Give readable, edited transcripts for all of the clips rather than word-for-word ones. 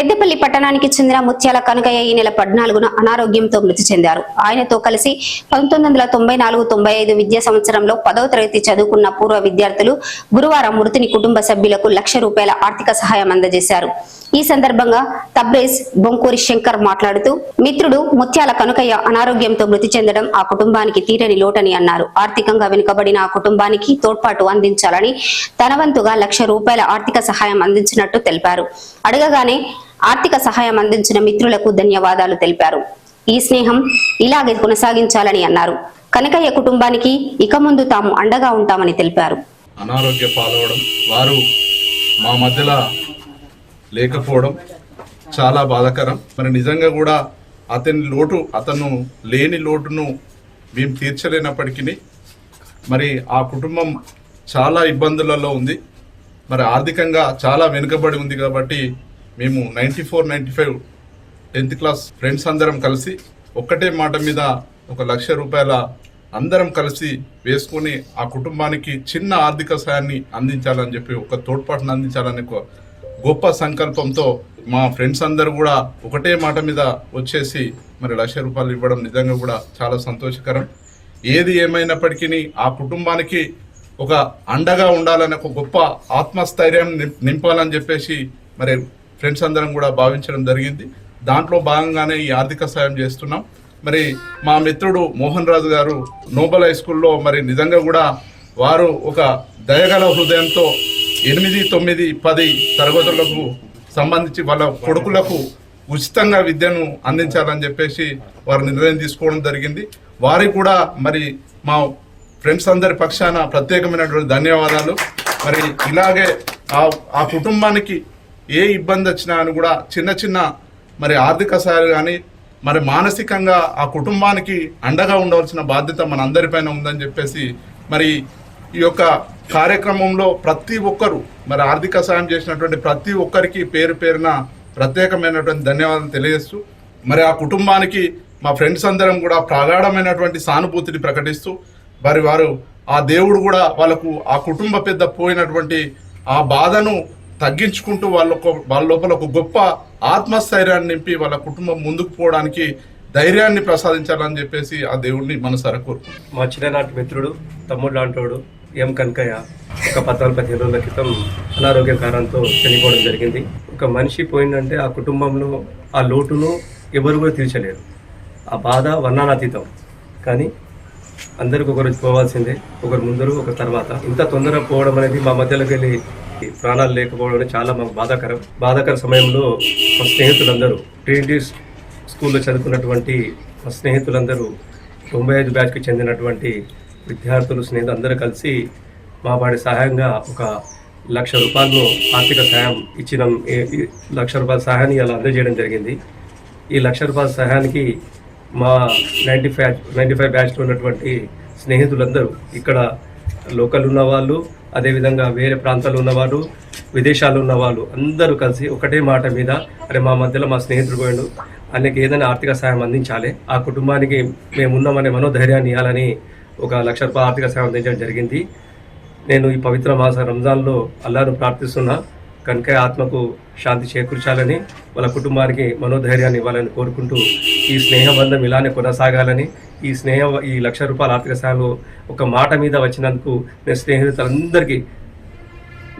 పెద్దపల్లి పట్టణానికి చెందిన ముత్యాల కనకయ్య ఈ నెల 14న అనారోగ్యంతో మృతి చెందారు. ఆయనతో కలిసి 1994-95 విద్యా సంవత్సరంలో 10వ తరగతి చదువుకున్న పూర్వ విద్యార్థులు గురువారం మృతుని కుటుంబ సభ్యులకు ₹1,00,000 ఆర్థిక సహాయం అందజేశారు. ఈ సందర్భంగా తబ్రేజ్ బొంకూరి శంకర్ మాట్లాడుతూ మిత్రుడు ముత్యాల కనకయ్య అనారోగ్యంతో మృతి చెందడం ఆ కుటుంబానికి తీరని లోటని అన్నారు. ఆర్థికంగా వెనుకబడిన ఆ కుటుంబానికి తోడ్పాటు అందించాలని తన వంతుగా ₹1,00,000 ఆర్థిక సహాయం అందించినట్టు తెలిపారు. అడగగానే ఆర్థిక సహాయం అందించిన మిత్రులకు ధన్యవాదాలు తెలిపారు. ఈ స్నేహం ఇలాగే కొనసాగించాలని అన్నారు. కనకయ్య కుటుంబానికి ఇక ముందు తాము అండగా ఉంటామని తెలిపారు. అనారోగ్య పాలవడం, వారు మా మధ్యలో లేకపోవడం చాలా బాధాకరం. మరి నిజంగా కూడా అతను లేని లోటును మేము తీర్చలేనప్పటికీ మరి ఆ కుటుంబం చాలా ఇబ్బందులలో ఉంది. మరి ఆర్థికంగా చాలా వెనుకబడి ఉంది. కాబట్టి మేము 94-95 10th క్లాస్ ఫ్రెండ్స్ అందరం కలిసి ఒక్కటే మాట మీద ₹1,00,000 అందరం కలిసి వేసుకొని ఆ కుటుంబానికి చిన్న ఆర్థిక సాయాన్ని అందించాలని చెప్పి, ఒక తోడ్పాటును అందించాలని గొప్ప సంకల్పంతో మా ఫ్రెండ్స్ అందరూ కూడా ఒకటే మాట మీద వచ్చేసి మరి ₹1,00,000 ఇవ్వడం నిజంగా కూడా చాలా సంతోషకరం. ఏది ఏమైనప్పటికీ ఆ కుటుంబానికి ఒక అండగా ఉండాలని, ఒక గొప్ప ఆత్మస్థైర్యం నింపాలని చెప్పేసి మరి ఫ్రెండ్స్ అందరం కూడా భావించడం జరిగింది. దాంట్లో భాగంగానే ఈ ఆర్థిక సాయం చేస్తున్నాం. మరి మా మిత్రుడు మోహన్ రాజు గారు నోబల్ హై స్కూల్లో మరి నిజంగా కూడా వారు ఒక దయగల హృదయంతో 8, 9, 10 తరగతులకు సంబంధించి వాళ్ళ కొడుకులకు ఉచితంగా విద్యను అందించాలని చెప్పేసి వారు నిర్ణయం తీసుకోవడం జరిగింది. వారికి కూడా మరి మా ఫ్రెండ్స్ అందరి పక్షాన ప్రత్యేకమైనటువంటి ధన్యవాదాలు. మరి ఇలాగే ఆ కుటుంబానికి ఏ ఇబ్బంది వచ్చినా అని కూడా చిన్న మరి ఆర్థిక సహాయాలు కానీ మరి మానసికంగా ఆ కుటుంబానికి అండగా ఉండవలసిన బాధ్యత మన అందరిపైన ఉందని చెప్పేసి మరి ఈ యొక్క కార్యక్రమంలో ప్రతి ఒక్కరు మరి ఆర్థిక సాయం చేసినటువంటి ప్రతి ఒక్కరికి పేరు పేరున ప్రత్యేకమైనటువంటి ధన్యవాదాలు తెలియజేస్తూ మరి ఆ కుటుంబానికి మా ఫ్రెండ్స్ అందరం కూడా ప్రగాఢమైనటువంటి సానుభూతిని ప్రకటిస్తూ వారు ఆ దేవుడు కూడా వాళ్ళకు ఆ కుటుంబ పెద్ద పోయినటువంటి ఆ బాధను తగ్గించుకుంటూ వాళ్ళ లోపల ఒక గొప్ప ఆత్మస్థైర్యాన్ని నింపి వాళ్ళ కుటుంబం ముందుకు పోవడానికి ధైర్యాన్ని ప్రసాదించాలని చెప్పేసి ఆ దేవుడిని మనసారా కోరుకుంటున్నాం. మా చిన్ననాటి మిత్రుడు, తమ్ముడు లాంటోడు కనకయ్య ఒక 14-15 రోజుల క్రితం అనారోగ్య కారణంతో చనిపోవడం జరిగింది. ఒక మనిషి పోయిందంటే ఆ కుటుంబంలో ఆ లోటును ఎవరు కూడా తీర్చలేరు. ఆ బాధ వర్ణనాతీతం. కానీ అందరికి ఒకరోజు పోవాల్సిందే, ఒకరు ముందరు ఒకరు తర్వాత. ఇంత తొందరగా పోవడం అనేది మా మధ్యలోకి వెళ్ళి ప్రాణాలు లేకపోవడం అనేది చాలా మాకు బాధాకర సమయంలో మా స్నేహితులందరూ ట్రినిటీ స్కూల్లో చదువుకున్నటువంటి మా స్నేహితులందరూ 95 బ్యాచ్కి చెందినటువంటి విద్యార్థులు, స్నేహితులు అందరూ కలిసి మా వాడి సహాయంగా ఒక ₹1,00,000 ఆర్థిక సహాయం ఇచ్చిన ₹1,00,000 సహాయాన్ని ఇలా అందజేయడం జరిగింది. ఈ ₹1,00,000 సహాయానికి మా 95 బ్యాచ్లో ఉన్నటువంటి స్నేహితులందరూ, ఇక్కడ లోకల్ ఉన్నవాళ్ళు, అదేవిధంగా వేరే ప్రాంతాల్లో ఉన్నవాళ్ళు, విదేశాల్లో ఉన్నవాళ్ళు అందరూ కలిసి ఒకటే మాట మీద మా మధ్యలో మా స్నేహితుడు పోయిండు, ఆయనకి ఏదైనా ఆర్థిక సహాయం అందించాలి, ఆ కుటుంబానికి మేమున్నామనే మనోధైర్యాన్ని ఇవ్వాలని ఒక ₹1,00,000 ఆర్థిక సహాయం అందించడం జరిగింది. నేను ఈ పవిత్ర మాస రంజాన్లో అల్లాహ్ను ప్రార్థిస్తున్నా, కనకయ్య ఆత్మకు శాంతి చేకూర్చాలని, వాళ్ళ కుటుంబానికి మనోధైర్యాన్ని ఇవ్వాలని కోరుకుంటూ ఈ స్నేహబంధం ఇలానే కొనసాగాలని, ఈ ₹1,00,000 ఆర్థిక సాయం ఒక మాట మీద వచ్చినందుకు నేను స్నేహితులందరికీ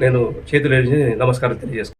నేను చేతులు నమస్కారం తెలియజేస్తాను.